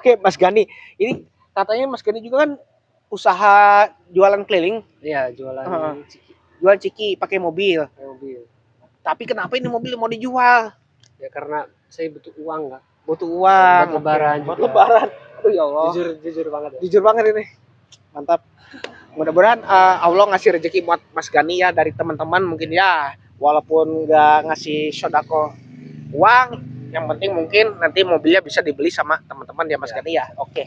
Oke, Mas Gani. Ini katanya Mas Gani juga kan usaha jualan keliling. Iya, jualan ciki. Jualan ciki pakai mobil. Mobil. Tapi kenapa ini mobil mau dijual? Ya karena saya butuh uang, Kak. Butuh uang. Buat lebaran Buat juga. lebaran. Aduh ya Allah. Jujur banget ya. Jujur banget ini. Mantap. Mudah-mudahan Allah ngasih rezeki buat Mas Gani ya dari teman-teman mungkin ya. Walaupun nggak ngasih sodako uang, yang penting mungkin nanti mobilnya bisa dibeli sama teman-teman ya Mas Gani ya. Oke.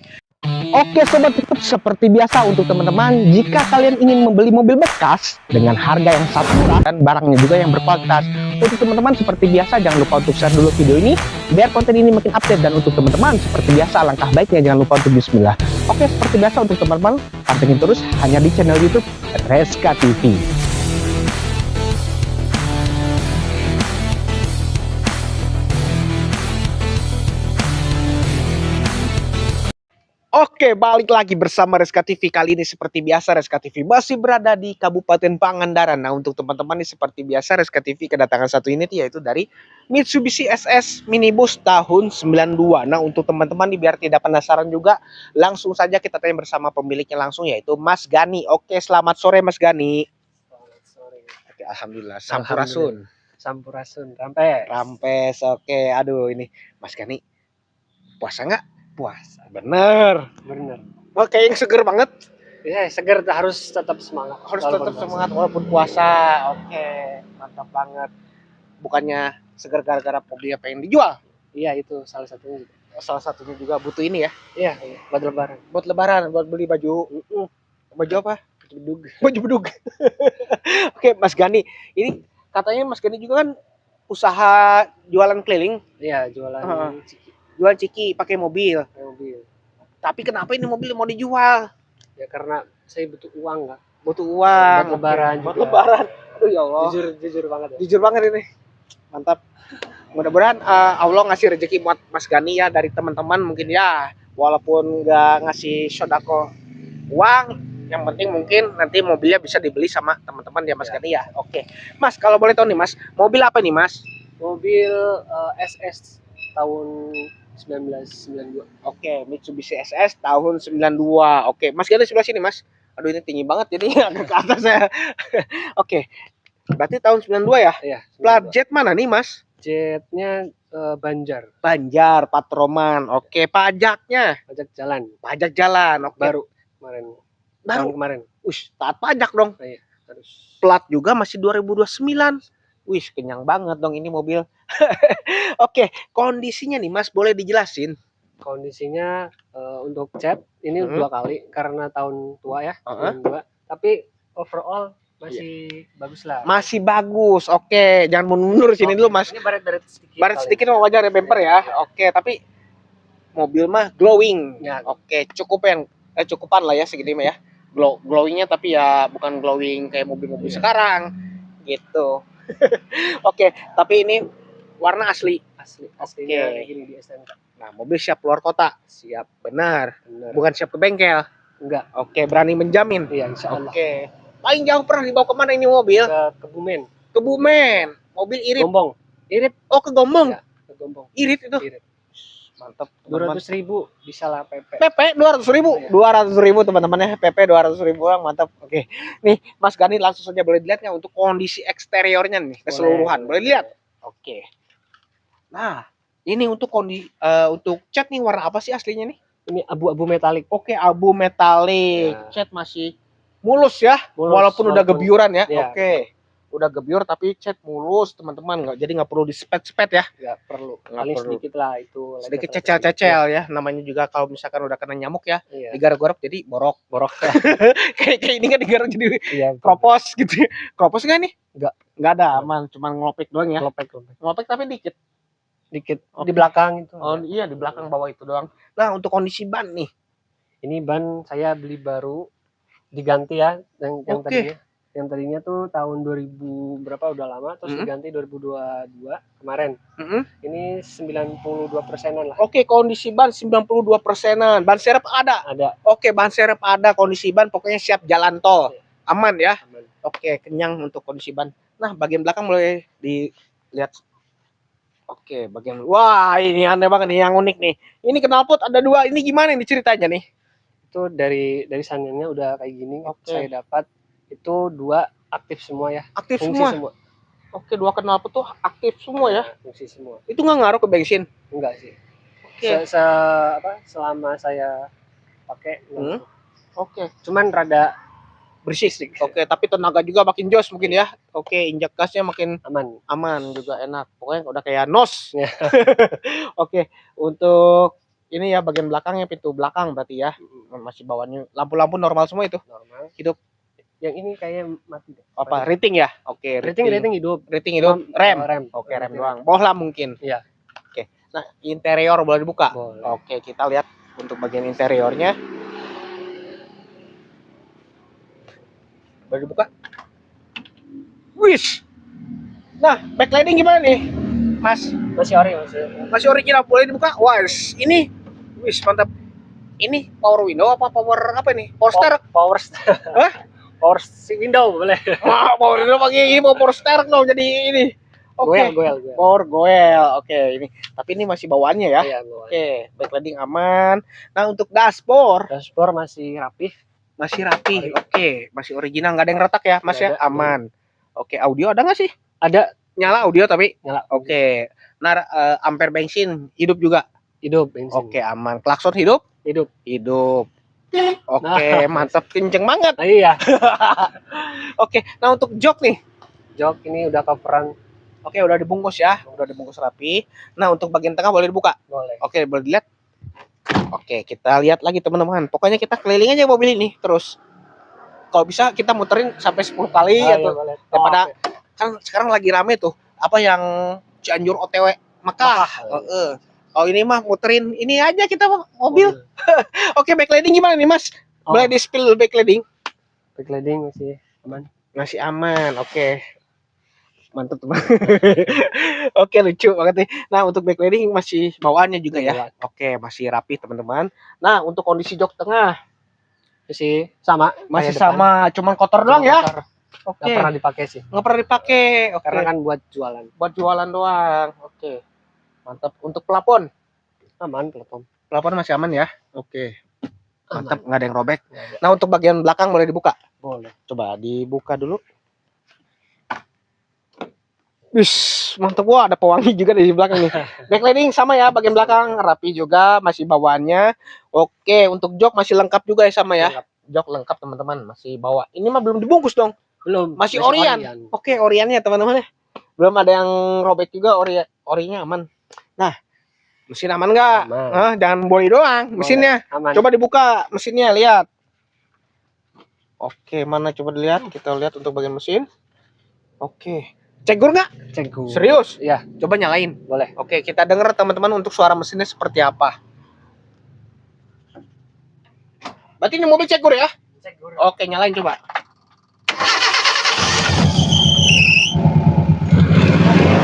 Oke sobat YouTube, seperti biasa untuk teman-teman, jika kalian ingin membeli mobil bekas dengan harga yang sangat murah dan barangnya juga yang berkualitas, untuk teman-teman seperti biasa jangan lupa untuk share dulu video ini biar konten ini makin update, dan untuk teman-teman seperti biasa alangkah baiknya jangan lupa untuk bismillah. Oke, seperti biasa untuk teman-teman pantengin terus hanya di channel YouTube Reska TV. Oke, balik lagi bersama Reska TV. Kali ini seperti biasa Reska TV masih berada di Kabupaten Pangandaran. Nah, untuk teman-teman ini seperti biasa Reska TV kedatangan satu unit yaitu dari Mitsubishi SS Minibus tahun 92. Nah, untuk teman-teman biar tidak penasaran juga, langsung saja kita tanya bersama pemiliknya langsung yaitu Mas Gani. Oke, selamat sore Mas Gani. Selamat sore. Oke, alhamdulillah. Sampurasun. Sampurasun, rampes. Rampes. Oke, aduh ini Mas Gani puasa nggak? Puasa. Bener. Oke, yang seger banget. Ya, seger, harus tetap semangat. Harus tetap semangat walaupun puasa. Oke, mantap banget. Bukannya seger gara-gara mobilnya pengen dijual? Iya, itu salah satunya juga. Salah satunya juga butuh ini ya? Iya, buat lebaran. Buat lebaran, buat beli baju. Baju apa? Baju bedug. Baju bedug. Oke, Mas Gani. Ini katanya Mas Gani juga kan usaha jualan keliling. Iya, jualan ciki. Jual ciki pakai mobil. Mobil. Tapi kenapa ini mobil mau dijual? Ya karena saya butuh uang, Kak. Butuh uang. Buat lebaran juga. Buat lebaran. Aduh ya Allah. Jujur banget ya. Jujur banget ini. Mantap. Mudah-mudahan Allah ngasih rezeki buat Mas Gani ya dari teman-teman mungkin ya. Walaupun nggak ngasih sodako uang, yang penting mungkin nanti mobilnya bisa dibeli sama teman-teman ya Mas Gani ya. Oke. Mas, kalau boleh tahu nih Mas, mobil apa nih Mas? Mobil SS tahun 1992. Oke, Mitsubishi SS tahun 92. Oke, Mas Gani sebelah sini, Mas. Aduh, ini tinggi banget jadi agak ke atas ya. Oke. Berarti tahun 92 ya? Iya. Plat jet mana nih, Mas? Jetnya Banjar. Banjar, Patroman. Oke, pajaknya? Pajak jalan. Pajak jalan. Oke. Baru kemarin. Baru tahun kemarin. Taat pajak dong. Iya, harus. Plat juga masih 2029. Wih, kenyang banget dong ini mobil. Oke, kondisinya nih Mas, boleh dijelasin? Kondisinya untuk cat ini 2 kali karena tahun tua ya, tahun 2. Tapi overall masih bagus lah. Masih bagus. Oke, jangan mundur sini dulu Mas. Ini baret sedikit. Baret sedikit mau wajar ya bumper ya. Oke, tapi mobil mah glowing. Ya. Oke, cukupan lah ya segini mah ya. Glowingnya tapi ya bukan glowing kayak mobil-mobil sekarang gitu. Oke, tapi ini warna asli. Aslinya kayak gini di STNK. Nah, mobil siap keluar kota. Siap. Benar. Bukan siap ke bengkel. Enggak. Oke, berani menjamin. Iya, insyaallah. Oke. Paling jauh pernah dibawa kemana ini mobil? Ke Kebumen. Kebumen. Mobil irit. Gombong. Irit. Oh, ke Gombong. Ya, ke Gombong. Irit itu. Irit. Mantap. 200.000 bisa lah PP. PP 200.000. 200.000 teman-teman ya. PP 200.000 orang, mantap. Oke. Nih, Mas Gani langsung saja boleh dilihat nggak untuk kondisi eksteriornya nih keseluruhan. Boleh dilihat? Oke. Nah, ini untuk untuk cat nih warna apa sih aslinya nih? Ini abu-abu metalik. Oke, abu metalik. Ya. Cat masih mulus ya, walaupun udah gebyuran ya. Ya. Oke. Udah gebyur tapi cat mulus teman-teman, jadi nggak perlu dispet-spet ya. Nggak perlu. Paling sedikit lah itu. Sedikit cecel-cecel ya. Namanya juga kalau misalkan udah kena nyamuk ya, digaruk-garuk jadi borok. kayak ini kan digaruk jadi kropos gitu. Kropos nggak nih? Nggak ada, aman. Cuman ngelopek doang ya. Ngelopek tapi dikit di belakang itu. Oh iya, di belakang bawah itu doang. Nah, untuk kondisi ban nih. Ini ban saya beli baru, diganti ya yang tadinya. Yang tadinya tuh tahun 2000 berapa udah lama, terus diganti 2022 kemarin. Ini 92%-an lah. Oke, kondisi ban 92%-an. Ban serep ada? Ada. Oke, ban serep ada, kondisi ban pokoknya siap jalan tol. Aman ya? Aman. Oke, kenyang untuk kondisi ban. Nah, bagian belakang boleh dilihat. Oke, bagian wah ini aneh banget nih, yang unik nih. Ini knalpot ada dua. Ini gimana nih ceritanya nih? Itu dari sanyannya udah kayak gini. Oke. Saya dapat itu 2 aktif semua ya. Aktif Fungsi semua. semua. Oke, dua knalpot tuh aktif semua ya. Fungsi semua. Itu nggak ngaruh ke bensin? Enggak sih. Oke. Selama saya pakai Hmm. Oke. cuman rada Berisik. Oke, tapi tenaga juga makin jos mungkin ya. Oke, injak gasnya makin aman juga enak. Pokoknya udah kayak nos. ya. Oke, untuk ini ya bagian belakangnya, pintu belakang berarti ya. Masih bawahnya lampu-lampu normal semua itu. Normal. Hidup. Yang ini kayak mati deh. Apa? Rating ya? Oke, Rating hidup. Rating hidup. Rem. Oke, rem doang. Bohlam mungkin. Iya. Oke. Nah, interior boleh dibuka? Boleh. Oke, kita lihat untuk bagian interiornya. Boleh dibuka? Wis. Nah, backlighting gimana nih, Mas? Masih original, boleh dibuka? Wah, ini wis mantap. Ini power window apa power apa nih? Power steering? Power steering. Hah? Power window boleh. Wah, power window pakai ini power steering dong jadi ini. Oke. Goel. Power goel. Oke, ini. Tapi ini masih bawaannya ya. Iya, Oke, backlighting aman. Nah, untuk dashboard masih rapi. Oke, masih original, nggak ada yang retak ya, Mas ya? Aman. Oke, audio ada nggak sih? Ada. Nyala audio tapi? Nyala. Oke. Nah, ampere bensin hidup juga? Hidup bensin. Oke, aman. Klakson hidup? Hidup. Oke, mantap, kenceng banget. Iya. Oke, nah untuk jok nih. Jok ini udah coveran. Oke, udah dibungkus ya, udah dibungkus rapi. Nah, untuk bagian tengah boleh dibuka? Boleh. Oke, boleh dilihat. Oke, kita lihat lagi teman-teman. Pokoknya kita keliling aja mobil ini terus. Kalau bisa kita muterin sampai 10 kali atau iya, daripada kan sekarang lagi rame tuh apa yang Cianjur OTW Mekah. Kalau ini mah muterin ini aja kita mobil. Oke, backlighting gimana nih, Mas? Boleh di-spill backlighting? Backlighting masih aman. Masih aman. Oke. Mantap teman. Oke, lucu banget nih. Nah, untuk backlighting masih bawaannya juga ya. Oke, masih rapi teman-teman. Nah, untuk kondisi jok tengah masih sama. Masih sama, cuman kotor doang ya. Oke. Nggak pernah dipakai sih. Nggak pernah dipakai. Oke. Karena kan buat jualan. Buat jualan doang. Oke. Mantap. Untuk plafon aman, plafon masih aman ya. Oke. Mantap, nggak ada yang robek. Nah, untuk bagian belakang boleh dibuka? Boleh. Coba dibuka dulu. Wis, mantep. Wah, ada pewangi juga di belakang nih. Backlighting sama ya, bagian belakang rapi juga, masih bawaannya. Oke, untuk jok masih lengkap juga ya sama ya. Jok lengkap teman-teman, masih bawa. Ini mah belum dibungkus dong. Belum. Masih orian. Oke, oriannya teman-teman ya. Belum ada yang robek juga, orinya aman. Nah, mesin aman nggak? Jangan body doang, mesinnya. Aman. Coba dibuka mesinnya, lihat. Oke, mana coba dilihat. Kita lihat untuk bagian mesin. Oke. Cegur nggak? Cegur. Serius? Iya. Coba nyalain. Boleh. Oke, kita denger teman-teman untuk suara mesinnya seperti apa. Berarti ini mobil cegur ya? Cegur. Oke, nyalain coba.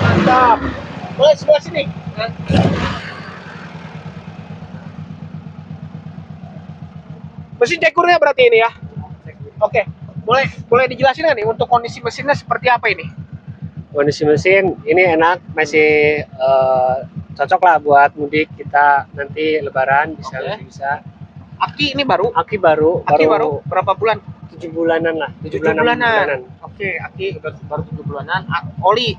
Mantap. Boleh sebelah sini. Mesin cegurnya berarti ini ya? Oke. Boleh dijelasin nggak nih untuk kondisi mesinnya seperti apa ini? Kondisi mesin ini enak, masih cocok lah buat mudik kita nanti Lebaran bisa. Aki ini baru? Aki baru Berapa bulan? 7 bulanan lah. 7 bulanan. Oke, aki baru 7 bulanan. Oli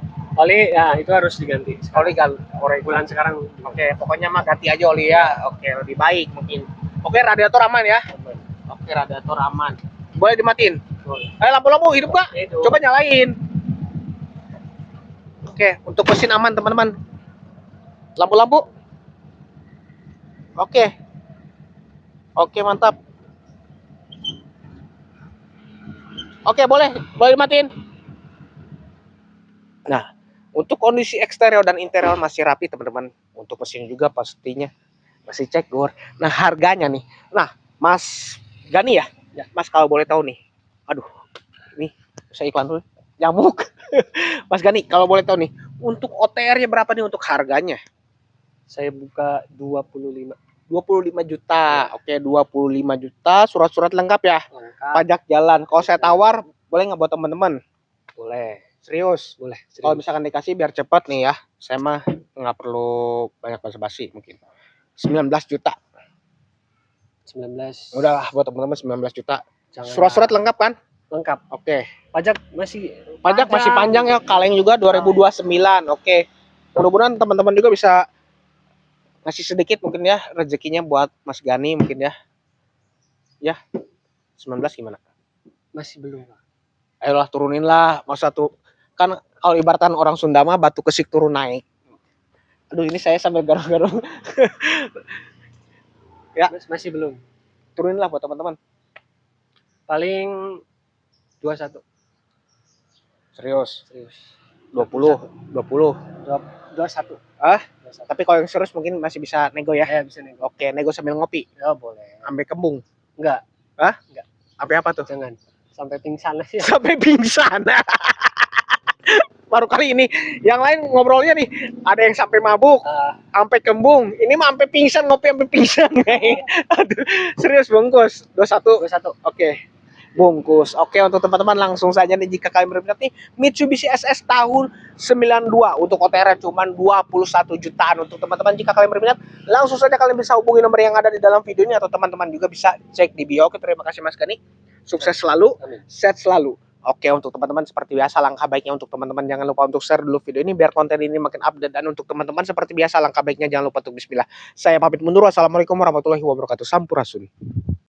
ya itu harus diganti. Oli bulan sekarang. Oke, pokoknya mah ganti aja oli ya. Oke, lebih baik mungkin. Oke, radiator aman ya? Aman. Oke, radiator aman. Boleh dimatiin? Boleh. Lampu-lampu hidup kak? Hidup. Coba nyalain. Oke, untuk mesin aman teman-teman. Lampu-lampu? Oke, mantap. Oke, boleh dimatiin. Nah, untuk kondisi eksterior dan interior masih rapi teman-teman. Untuk mesin juga pastinya masih cegur. Nah, harganya nih. Nah, Mas Gani ya? Mas kalau boleh tahu nih. Aduh, ini saya iklan dulu. Nyamuk. Mas Gani, kalau boleh tahu nih, untuk OTR-nya berapa nih untuk harganya? Saya buka 25 juta. Oke, 25 juta, surat-surat lengkap ya? Lengkap. Pajak jalan. Kalau saya tawar, boleh nggak buat teman-teman? Boleh. Serius. Boleh. Kalau Serius. misalkan dikasih biar cepet nih ya. Saya mah nggak perlu banyak basa-basi mungkin. 19 juta. 19. Udah lah buat teman-teman 19 juta. Jangan Surat-surat lengkap kan? lengkap. Oke. Pajak masih Panjang ya. Kaleng juga 2029. Oke. Mudah-mudahan teman-teman juga bisa ngasih sedikit mungkin ya rezekinya buat Mas Gani mungkin ya. Ya. 19 gimana? Masih belum. Ayolah turunin lah. Masa tuh kan kalau ibaratan orang Sunda mah batu kesik turun naik. Aduh ini saya sambil garuk-garuk. Ya. Masih belum. Turunin lah buat teman-teman. Paling 21. Serius. 20. 20. 21. Ah? 21. Tapi kalau yang serius mungkin masih bisa nego ya. Ya bisa nih. Oke, nego sambil ngopi. Ya boleh. Sampai kembung. Enggak. Hah? Enggak. Sampai apa tuh? Jangan. Sampai pingsan aja. Sampai pingsan. Baru kali ini. Yang lain ngobrolnya nih, ada yang sampai mabuk, sampai kembung. Ini mah sampai pingsan, ngopi sampai pingsan. Aduh, serius bungkus. 21. 21. Oke. Bungkus. Oke, untuk teman-teman langsung saja nih jika kalian berminat nih Mitsubishi SS tahun 92 untuk OTR cuman 21 jutaan. Untuk teman-teman jika kalian berminat langsung saja kalian bisa hubungi nomor yang ada di dalam video ini atau teman-teman juga bisa cek di bio. Oke, terima kasih Mas Gani. Sukses selalu, sehat selalu. Oke, untuk teman-teman seperti biasa langkah baiknya untuk teman-teman jangan lupa untuk share dulu video ini biar konten ini makin update, dan untuk teman-teman seperti biasa langkah baiknya jangan lupa untuk bismillah. Saya pamit mundur. Wassalamualaikum warahmatullahi wabarakatuh. Sampurasun.